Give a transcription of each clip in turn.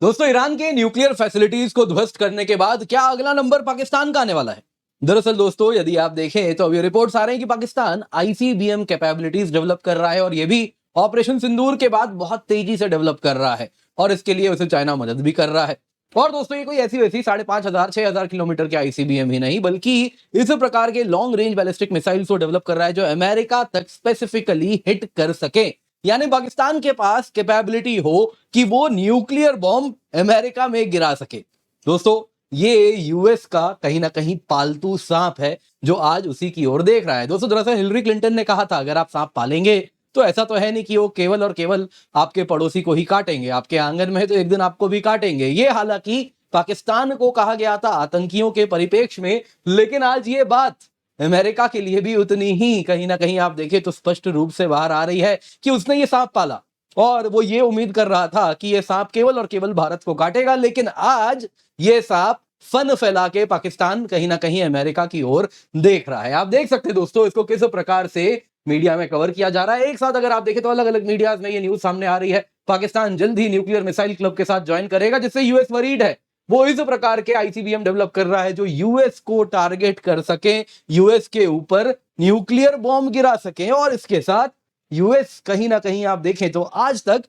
दोस्तों, ईरान के nuclear facilities को ध्वस्त करने के बाद क्या अगला नंबर पाकिस्तान का आने वाला है? दरअसल दोस्तों, यदि आप देखें तो अभी रिपोर्ट्स आ रहे हैं कि पाकिस्तान आईसीबीएम कैपेबिलिटीज डेवलप कर रहा है और ये भी ऑपरेशन सिंदूर के बाद बहुत तेजी से डेवलप कर रहा है और इसके लिए उसे चाइना मदद भी कर रहा है। और दोस्तों, ये कोई ऐसी वैसी 5,500 6,000 किलोमीटर के आईसीबीएम ही नहीं, बल्कि इस प्रकार के लॉन्ग रेंज बैलिस्टिक मिसाइल्स को डेवलप कर रहा है जो अमेरिका तक स्पेसिफिकली हिट कर सके। यानी पाकिस्तान के पास कैपेबिलिटी हो कि वो न्यूक्लियर बॉम्ब अमेरिका में गिरा सके। दोस्तों, ये यूएस का कहीं ना कहीं पालतू सांप है जो आज उसी की ओर देख रहा है। दोस्तों, दरअसल हिलरी क्लिंटन ने कहा था अगर आप सांप पालेंगे तो ऐसा तो है नहीं कि वो केवल और केवल आपके पड़ोसी को ही काटेंगे, आपके आंगन में है तो एक दिन आपको भी काटेंगे। ये हालांकि पाकिस्तान को कहा गया था आतंकियों के परिप्रेक्ष्य में, लेकिन आज ये बात अमेरिका के लिए भी उतनी ही कहीं ना कहीं आप देखें तो स्पष्ट रूप से बाहर आ रही है कि उसने ये सांप पाला और वो ये उम्मीद कर रहा था कि ये सांप केवल और केवल भारत को काटेगा, लेकिन आज ये सांप फन फैला के पाकिस्तान कहीं ना कहीं अमेरिका की ओर देख रहा है। आप देख सकते हैं दोस्तों इसको किस प्रकार से मीडिया में कवर किया जा रहा है। एक साथ अगर आप देखें तो अलग अलग मीडिया में ये न्यूज सामने आ रही है, पाकिस्तान जल्द ही न्यूक्लियर मिसाइल क्लब के साथ ज्वाइन करेगा, जिससे यूएस वरीड है। वो इस प्रकार के आईसीबीएम डेवलप कर रहा है जो यूएस को टारगेट कर सके, यूएस के ऊपर न्यूक्लियर बॉम्ब गिरा सके। और इसके साथ यूएस कहीं ना कहीं आप देखें तो आज तक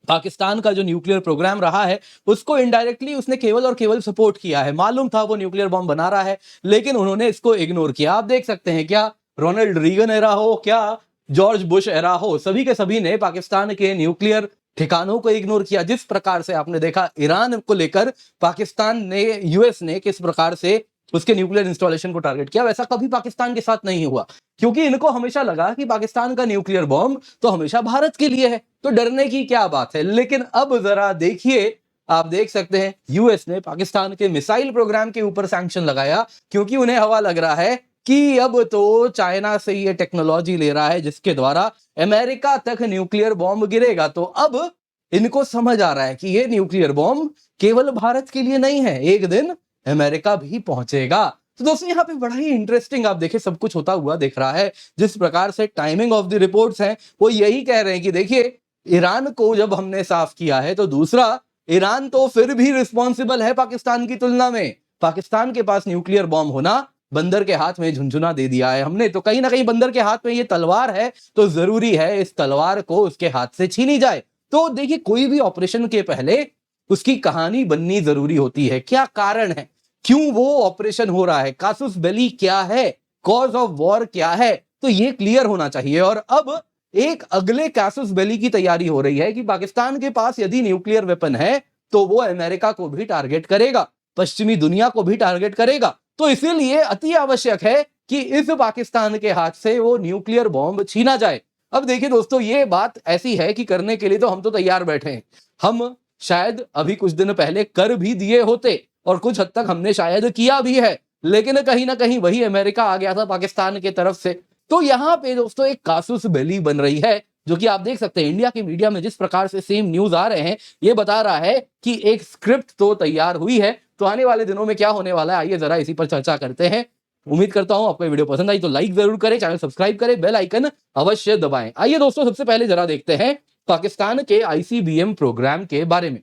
पाकिस्तान का जो न्यूक्लियर प्रोग्राम रहा है उसको इनडायरेक्टली उसने केवल और केवल सपोर्ट किया है। मालूम था वो न्यूक्लियर बॉम्ब बना रहा है, लेकिन उन्होंने इसको इग्नोर किया। आप देख सकते हैं, क्या रोनाल्ड रीगन एरा हो, क्या जॉर्ज बुश एरा हो, सभी के सभी ने पाकिस्तान के न्यूक्लियर ठिकानों को इग्नोर किया। जिस प्रकार से आपने देखा ईरान को लेकर पाकिस्तान ने, यूएस ने किस प्रकार से उसके न्यूक्लियर इंस्टॉलेशन को टारगेट किया, वैसा कभी पाकिस्तान के साथ नहीं हुआ, क्योंकि इनको हमेशा लगा कि पाकिस्तान का न्यूक्लियर बॉम्ब तो हमेशा भारत के लिए है, तो डरने की क्या बात है। लेकिन अब जरा देखिए, आप देख सकते हैं यूएस ने पाकिस्तान के मिसाइल प्रोग्राम के ऊपर सैंक्शन लगाया, क्योंकि उन्हें हवा लग रहा है कि अब तो चाइना से ये टेक्नोलॉजी ले रहा है जिसके द्वारा अमेरिका तक न्यूक्लियर बॉम्ब गिरेगा। तो अब इनको समझ आ रहा है कि ये न्यूक्लियर बॉम्ब केवल भारत के लिए नहीं है, एक दिन अमेरिका भी पहुंचेगा। तो दोस्तों, यहाँ पे बड़ा ही इंटरेस्टिंग आप देखें सब कुछ होता हुआ दिख रहा है। जिस प्रकार से टाइमिंग ऑफ द रिपोर्ट्स हैं वो यही कह रहे हैं कि देखिए, ईरान को जब हमने साफ किया है तो दूसरा, ईरान तो फिर भी रिस्पॉन्सिबल है पाकिस्तान की तुलना में। पाकिस्तान के पास न्यूक्लियर बॉम्ब होना बंदर के हाथ में झुनझुना दे दिया है हमने, तो कहीं ना कहीं बंदर के हाथ में ये तलवार है तो जरूरी है इस तलवार को उसके हाथ से छीनी जाए। तो देखिए, कोई भी ऑपरेशन के पहले उसकी कहानी बननी जरूरी होती है। क्या कारण है, क्यों वो ऑपरेशन हो रहा है, कासुस बेली क्या है, कॉज ऑफ वॉर क्या है, तो ये क्लियर होना चाहिए। और अब एक अगले कासुस बेली की तैयारी हो रही है कि पाकिस्तान के पास यदि न्यूक्लियर वेपन है तो वो अमेरिका को भी टारगेट करेगा, पश्चिमी दुनिया को भी टारगेट करेगा। तो इसीलिए अति आवश्यक है कि इस पाकिस्तान के हाथ से वो न्यूक्लियर बॉम्ब छीना जाए। अब देखिए दोस्तों, ये बात ऐसी है कि करने के लिए तो हम तो तैयार बैठे हैं। हम शायद अभी कुछ दिन पहले कर भी दिए होते और कुछ हद तक हमने शायद किया भी है, लेकिन कहीं ना कहीं वही अमेरिका आ गया था पाकिस्तान की तरफ से। तो यहाँ पे दोस्तों एक कासुस बेली बन रही है, जो कि आप देख सकते हैं इंडिया की मीडिया में जिस प्रकार से सेम न्यूज आ रहे हैं, ये बता रहा है कि एक स्क्रिप्ट तो तैयार हुई है। तो आने वाले दिनों में क्या होने वाला है, आइए जरा इसी पर चर्चा करते हैं। उम्मीद करता हूं आपको वीडियो पसंद आई तो लाइक जरूर करें, चैनल सब्सक्राइब करें, बेल आइकन अवश्य दबाएं। आइए दोस्तों, सबसे पहले जरा देखते हैं पाकिस्तान के आईसीबीएम प्रोग्राम के बारे में।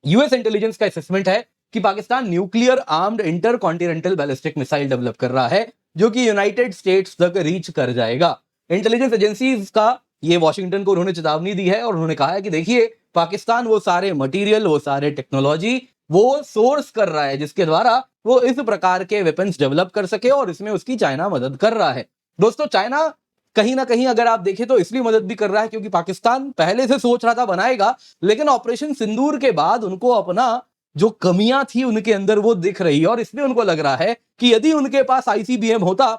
यूएस इंटेलिजेंस का असेसमेंट है कि Pakistan nuclear armed inter continental ballistic missile develop कर रहा है जो कि यूनाइटेड स्टेट्स तक रीच कर जाएगा। इंटेलिजेंस एजेंसीज का ये वॉशिंगटन को उन्होंने चेतावनी दी है और उन्होंने कहा है कि देखिए, पाकिस्तान वो सारे मटेरियल, वो सारे टेक्नोलॉजी वो सोर्स कर रहा है जिसके द्वारा वो इस प्रकार के वेपन्स डेवलप कर सके, और इसमें उसकी चाइना मदद कर रहा है। दोस्तों, चाइना कहीं ना कहीं अगर आप देखें तो इसलिए मदद भी कर रहा है क्योंकि पाकिस्तान पहले से सोच रहा था बनाएगा, लेकिन ऑपरेशन सिंदूर के बाद उनको अपना जो कमियां थी उनके अंदर वो दिख रही है, और इसलिए उनको लग रहा है कि यदि उनके पास आईसीबीएम होता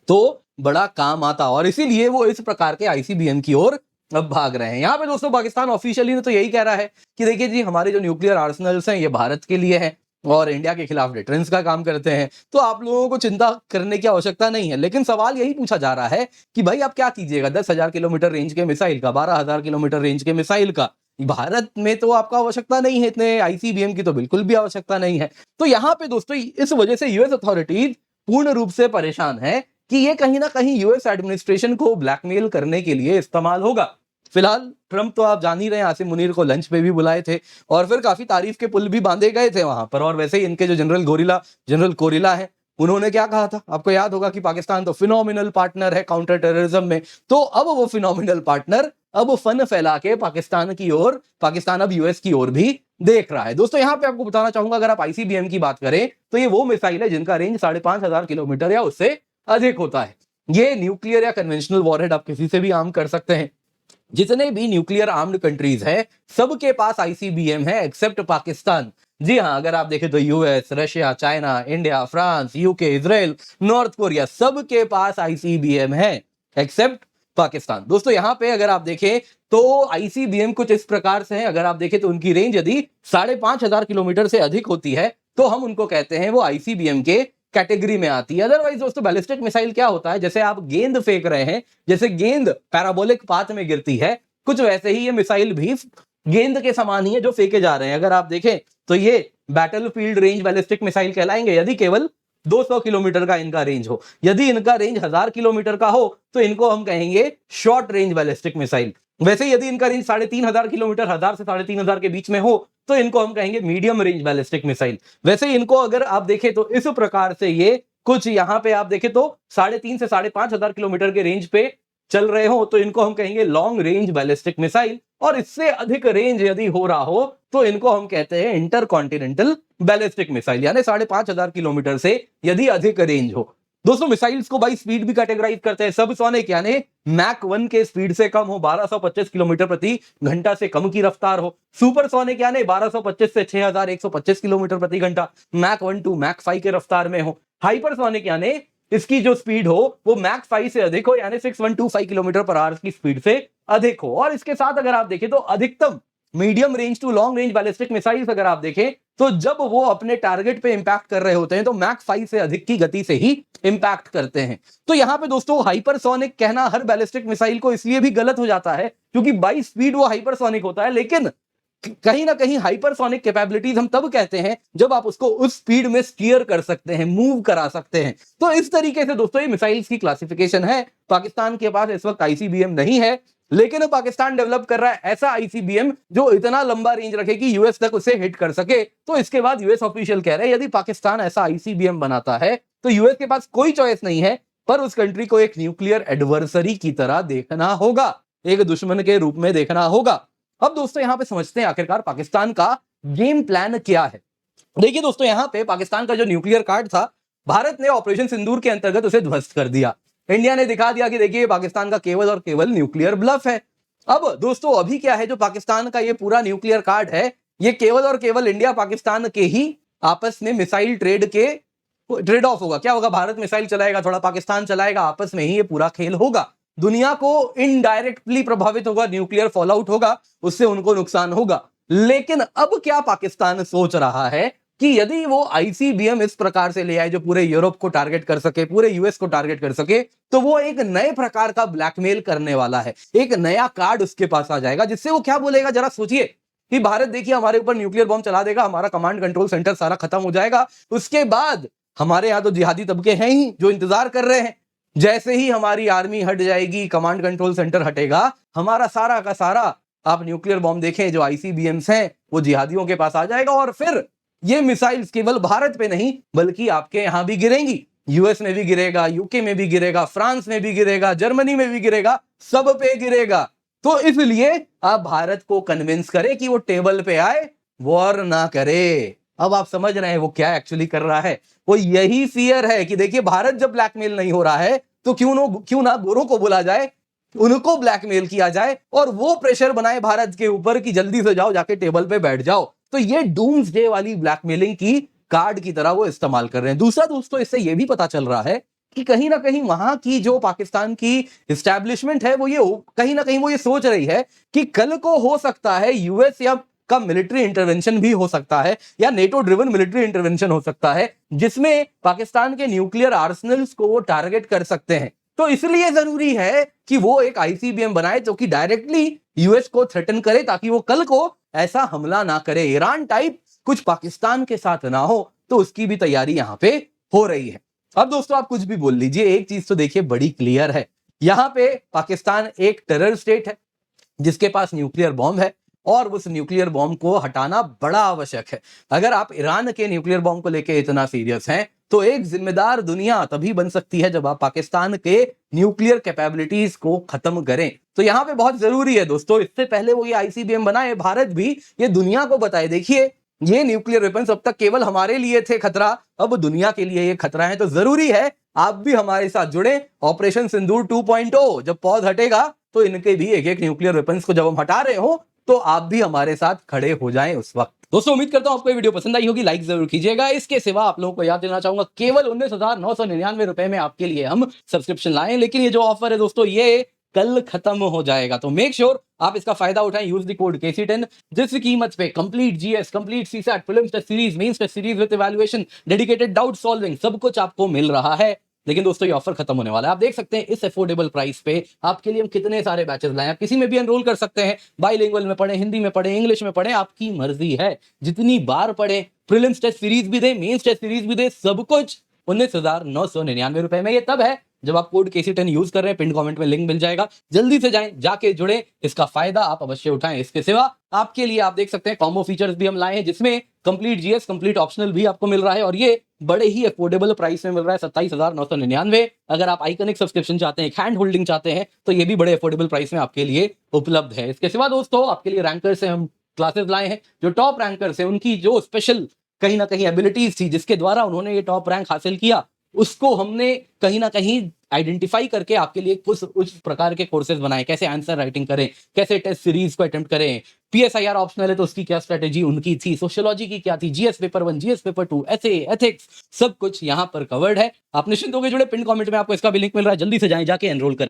तो बड़ा काम आता, और इसीलिए वो इस प्रकार के आईसीबीएम की ओर अब भाग रहे हैं। यहाँ पे दोस्तों पाकिस्तान ऑफिशियली ने तो यही कह रहा है कि देखिए जी, हमारे जो न्यूक्लियर आर्सनल्स हैं ये भारत के लिए हैं और इंडिया के खिलाफ डिटरेंस का काम करते हैं, तो आप लोगों को चिंता करने की आवश्यकता नहीं है। लेकिन सवाल यही पूछा जा रहा है कि भाई आप क्या कीजिएगा 10,000 किलोमीटर रेंज के मिसाइल का, 12,000 किलोमीटर रेंज के मिसाइल का। भारत में तो आपका आवश्यकता नहीं है, इतने आईसीबीएम की तो बिल्कुल भी आवश्यकता नहीं है। तो यहाँ पे दोस्तों इस वजह से यूएस अथॉरिटीज पूर्ण रूप से परेशान है कि ये कहीं ना कहीं यूएस एडमिनिस्ट्रेशन को ब्लैकमेल करने के लिए इस्तेमाल होगा। फिलहाल ट्रंप तो आप जान ही रहे हैं, आसिम मुनीर को लंच पे भी बुलाए थे और फिर काफी तारीफ के पुल भी बांधे गए थे वहां पर। और वैसे ही इनके जो जनरल कोरिला है, उन्होंने क्या कहा था, आपको याद होगा कि पाकिस्तान तो फिनोमिनल पार्टनर है काउंटर टेररिज्म में। तो अब वो फिनोमिनल पार्टनर अब फन फैला के पाकिस्तान अब यूएस की ओर भी देख रहा है। दोस्तों यहां पे आपको बताना चाहूंगा, अगर आप आईसीबीएम की बात करें तो ये वो मिसाइल है जिनका रेंज 5,500 किलोमीटर या उससे अधिक होता है। ये न्यूक्लियर या कन्वेंशनल वॉरहेड आप किसी से भी आर्म कर सकते हैं। जितने भी न्यूक्लियर आर्म्ड कंट्रीज है सबके पास आईसीबीएम है एक्सेप्ट पाकिस्तान। जी हां, अगर आप देखें तो US, Russia, China, India, France, UK, Israel, north Korea, सबके पास आईसीबीएम है एक्सेप्ट पाकिस्तान। दोस्तों यहां पे अगर आप देखें तो आईसीबीएम कुछ इस प्रकार से है, अगर आप देखें तो उनकी रेंज यदि 5,500 किलोमीटर से अधिक होती है तो हम उनको कहते हैं वो आईसीबीएम के कैटेगरी में आती है। अदरवाइज दोस्तों बैलिस्टिक मिसाइल क्या होता है, जैसे आप गेंद फेंक रहे हैं, जैसे गेंद पैराबोलिक पाथ में गिरती है, कुछ वैसे ही ये मिसाइल भी गेंद के समान ही है जो फेंके जा रहे हैं। अगर आप देखें तो ये बैटलफील्ड रेंज बैलिस्टिक मिसाइल कहलाएंगे यदि केवल 200 किलोमीटर का इनका रेंज हो। यदि इनका रेंज 1000 किलोमीटर का हो तो इनको हम कहेंगे शॉर्ट रेंज बैलिस्टिक मिसाइल। वैसे यदि इनका रेंज 3,500 किलोमीटर, 1000 से 3,500 के बीच में हो तो इनको हम कहेंगे मीडियम रेंज बैलिस्टिक मिसाइल। वैसे इनको अगर आप देखें तो इस प्रकार से ये कुछ यहां पे आप देखें तो 3,500 से 5,500 किलोमीटर के रेंज पे चल रहे हो तो इनको हम कहेंगे लॉन्ग रेंज बैलिस्टिक मिसाइल। और इससे अधिक रेंज यदि हो रहा हो तो इनको हम कहते हैं इंटरकॉन्टिनेंटल बैलिस्टिक मिसाइल, यानी 5,500 किलोमीटर से यदि अधिक रेंज हो। दोस्तों मिसाइल्स को बाई स्पीड भी कैटेगराइज करते हैं। सब सोनिक यानी मैक 1 के स्पीड से कम हो, 1225 किलोमीटर प्रति घंटा से कम की रफ्तार हो। सुपर सोनिक यानी 1225 से 6,125 किलोमीटर प्रति घंटा मैक 1 टू मैक 5 के रफ्तार में हो। हाइपरसोनिक यानी इसकी जो स्पीड हो वो मैक 5 से अधिक हो, यानी 6,125 किलोमीटर पर आवर की स्पीड से अधिक हो। और इसके साथ अगर आप देखें तो अधिकतम medium range to long range ballistic missiles अगर आप देखें तो जब वो अपने टारगेट पे इंपैक्ट कर रहे होते हैं तो मैक 5 से अधिक की गति से ही इंपैक्ट करते हैं। तो यहां पे दोस्तों हाइपरसोनिक कहना हर बैलिस्टिक मिसाइल को इसलिए भी गलत हो जाता है क्योंकि बाई स्पीड वो हाइपरसोनिक होता है, लेकिन कहीं ना कहीं हाइपरसोनिक कैपेबिलिटीज हम तब कहते हैं जब आप उसको उस स्पीड में स्टीयर कर सकते हैं, मूव करा सकते हैं। तो इस तरीके से दोस्तों ये मिसाइल्स की क्लासिफिकेशन है। पाकिस्तान के पास इस वक्त आईसीबीएम नहीं है, लेकिन पाकिस्तान डेवलप कर रहा है ऐसा आईसीबीएम जो इतना लंबा रेंज रखे कि यूएस तक उसे हिट कर सके। तो इसके बाद यूएस ऑफिशियल कह रहे हैं यदि पाकिस्तान ऐसा आईसीबीएम बनाता है तो यूएस के पास कोई चॉइस नहीं है पर उस कंट्री को एक न्यूक्लियर एडवर्सरी की तरह देखना होगा, एक दुश्मन के रूप में देखना होगा। अब दोस्तों यहां पे समझते हैं आखिरकार पाकिस्तान का गेम प्लान क्या है। देखिए दोस्तों यहां पे पाकिस्तान का जो न्यूक्लियर कार्ड था, भारत ने ऑपरेशन सिंदूर के अंतर्गत उसे ध्वस्त कर दिया। इंडिया ने दिखा दिया कि देखिए पाकिस्तान का केवल और केवल न्यूक्लियर ब्लफ है। अब दोस्तों अभी क्या है, जो पाकिस्तान का ये पूरा न्यूक्लियर कार्ड है ये केवल और केवल इंडिया पाकिस्तान के ही आपस में मिसाइल ट्रेड ऑफ होगा। क्या होगा, भारत मिसाइल चलाएगा, थोड़ा पाकिस्तान चलाएगा, आपस में ही ये पूरा खेल होगा। दुनिया को इनडायरेक्टली प्रभावित होगा, न्यूक्लियर फॉल आउट होगा, उससे उनको नुकसान होगा। लेकिन अब क्या पाकिस्तान सोच रहा है कि यदि वो आईसीबीएम इस प्रकार से ले आए जो पूरे यूरोप को टारगेट कर सके, पूरे यूएस को टारगेट कर सके, तो वो एक नए प्रकार का ब्लैकमेल करने वाला है। एक नया कार्ड उसके पास आ जाएगा जिससे वो क्या बोलेगा, जरा सोचिए कि भारत देखिए हमारे ऊपर न्यूक्लियर बॉम्ब चला देगा, हमारा कमांड कंट्रोल सेंटर सारा खत्म हो जाएगा। उसके बाद हमारे यहां तो जिहादी तबके हैं ही जो इंतजार कर रहे हैं। जैसे ही हमारी आर्मी हट जाएगी, कमांड कंट्रोल सेंटर हटेगा, हमारा सारा का सारा आप न्यूक्लियर बॉम्ब देखें जो आईसीबीएम्स हैं वो जिहादियों के पास आ जाएगा। और फिर ये मिसाइल्स केवल भारत पे नहीं बल्कि आपके यहां भी गिरेंगी, यूएस में भी गिरेगा, यूके में भी गिरेगा, फ्रांस में भी गिरेगा, जर्मनी में भी गिरेगा, सब पे गिरेगा। तो इसलिए आप भारत को कन्विंस करें कि वो टेबल पे आए, वॉर ना करे। अब आप समझ रहे हैं वो क्या एक्चुअली कर रहा है। वो यही फियर है कि देखिए भारत जब ब्लैकमेल नहीं हो रहा है तो क्यों ना गोरों को बोला जाए, उनको ब्लैकमेल किया जाए और वो प्रेशर बनाए भारत के ऊपर कि जल्दी से जाओ जाके टेबल पे बैठ जाओ। तो ये डूम्सडे वाली ब्लैकमेलिंग की कार्ड की तरह वो इस्तेमाल कर रहे हैं। दूसरा दोस्तों इससे ये भी पता चल रहा है कि कहीं ना कहीं वहां की जो पाकिस्तान की एस्टैब्लिशमेंट है वो ये कहीं ना कहीं वो ये सोच रही है कि कल को हो सकता है यूएस या का मिलिट्री इंटरवेंशन भी हो सकता है या नेटो ड्रिवन मिलिट्री इंटरवेंशन हो सकता है जिसमें पाकिस्तान के न्यूक्लियर आर्सेनल्स को वो टारगेट कर सकते हैं। तो इसलिए जरूरी है कि वो एक आईसीबीएम बनाए जो कि डायरेक्टली यूएस को थ्रेटन करे ताकि वो कल को ऐसा हमला ना करे, ईरान टाइप कुछ पाकिस्तान के साथ ना हो। तो उसकी भी तैयारी यहां पे हो रही है। अब दोस्तों आप कुछ भी बोल लीजिए, एक चीज तो देखिए बड़ी क्लियर है, यहां पे पाकिस्तान एक टेरर स्टेट है, जिसके पास न्यूक्लियर बॉम्ब है और उस न्यूक्लियर बॉम्ब को हटाना बड़ा आवश्यक है। अगर आप ईरान के न्यूक्लियर बॉम्ब को लेकर इतना सीरियस हैं तो एक जिम्मेदार दुनिया तभी बन सकती है जब आप पाकिस्तान के न्यूक्लियर कैपेबिलिटीज को खत्म करें। तो यहां पे बहुत जरूरी है दोस्तों, इससे पहले वो ये आईसीबीएम बनाए, भारत भी ये दुनिया को बताए, देखिए ये न्यूक्लियर वेपन्स अब तक केवल हमारे लिए थे खतरा, अब दुनिया के लिए ये खतरा है। तो जरूरी है आप भी हमारे साथ जुड़े। ऑपरेशन सिंदूर 2.0 जब पौध हटेगा तो इनके भी एक एक न्यूक्लियर वेपन्स को जब हम हटा रहे हो तो आप भी हमारे साथ खड़े हो जाएं उस वक्त। दोस्तों उम्मीद करता हूं आपको ये वीडियो पसंद आई होगी, लाइक जरूर कीजिएगा। इसके सिवा आप लोगों को याद देना चाहूंगा केवल 19,999 रुपए में आपके लिए हम सब्सक्रिप्शन लाए, लेकिन ये जो ऑफर है दोस्तों ये कल खत्म हो जाएगा। तो मेक श्योर आप इसका फायदा उठाएं, यूज द कोड KC10 जिस कीमत पे complete GS, complete CSAT, prelims test series, mains test series with evaluation, dedicated doubt solving सब कुछ आपको मिल रहा है। लेकिन दोस्तों ये ऑफर खत्म होने वाला है। आप देख सकते हैं इस अफोर्डेबल प्राइस पे आपके लिए हम कितने सारे बैचेस लाए हैं। आप किसी में भी एनरोल कर सकते हैं, बाइलिंगुअल में पढ़े, हिंदी में पढ़े, इंग्लिश में पढ़े, आपकी मर्जी है। जितनी बार पढ़े, प्रीलिम्स टेस्ट सीरीज भी दे, मेंस टेस्ट सीरीज भी दे, सब कुछ 19,999 रुपए में। ये तब है जब आप कोड KC10 यूज कर रहे हैं। पिन कमेंट में लिंक मिल जाएगा, जल्दी से जाएं, जाके जुड़े, इसका फायदा आप अवश्य उठाएं। इसके सिवा आपके लिए आप देख सकते हैं कॉम्बो फीचर्स भी हम लाए हैं जिसमें कंप्लीट जीएस, कंप्लीट ऑप्शनल भी आपको मिल रहा है और ये बड़े ही अफोर्डेबल प्राइस में मिल रहा है, 27,999। अगर आप आइकनिक सब्सक्रिप्शन चाहते हैं, हैंड होल्डिंग चाहते हैं तो ये भी बड़े अफोर्डेबल प्राइस में आपके लिए उपलब्ध है। इसके सिवा दोस्तों आपके लिए रैंकर से हम क्लासेस लाए हैं। जो टॉप रैंकर्स हैं उनकी जो स्पेशल कहीं ना कहीं एबिलिटीज थी जिसके द्वारा उन्होंने ये टॉप रैंक हासिल किया, उसको हमने कहीं ना कहीं आइडेंटिफाई करके आपके लिए कुछ उस प्रकार के कोर्सेज बनाए। कैसे आंसर राइटिंग करें, कैसे टेस्ट सीरीज को अटेम्प्ट करें, PSIR ऑप्शनल है तो उसकी क्या स्ट्रेटेजी उनकी थी, सोशियोलॉजी की क्या थी, जीएस पेपर 1, जीएस पेपर 2, ऐसे एथिक्स, सब कुछ यहां पर कवर्ड है। आप निश्चिंत होकर जुड़े, पिन कमेंट में आपको इसका भी लिंक मिल रहा है, जल्दी से जाएं, जाके एनरोल करें।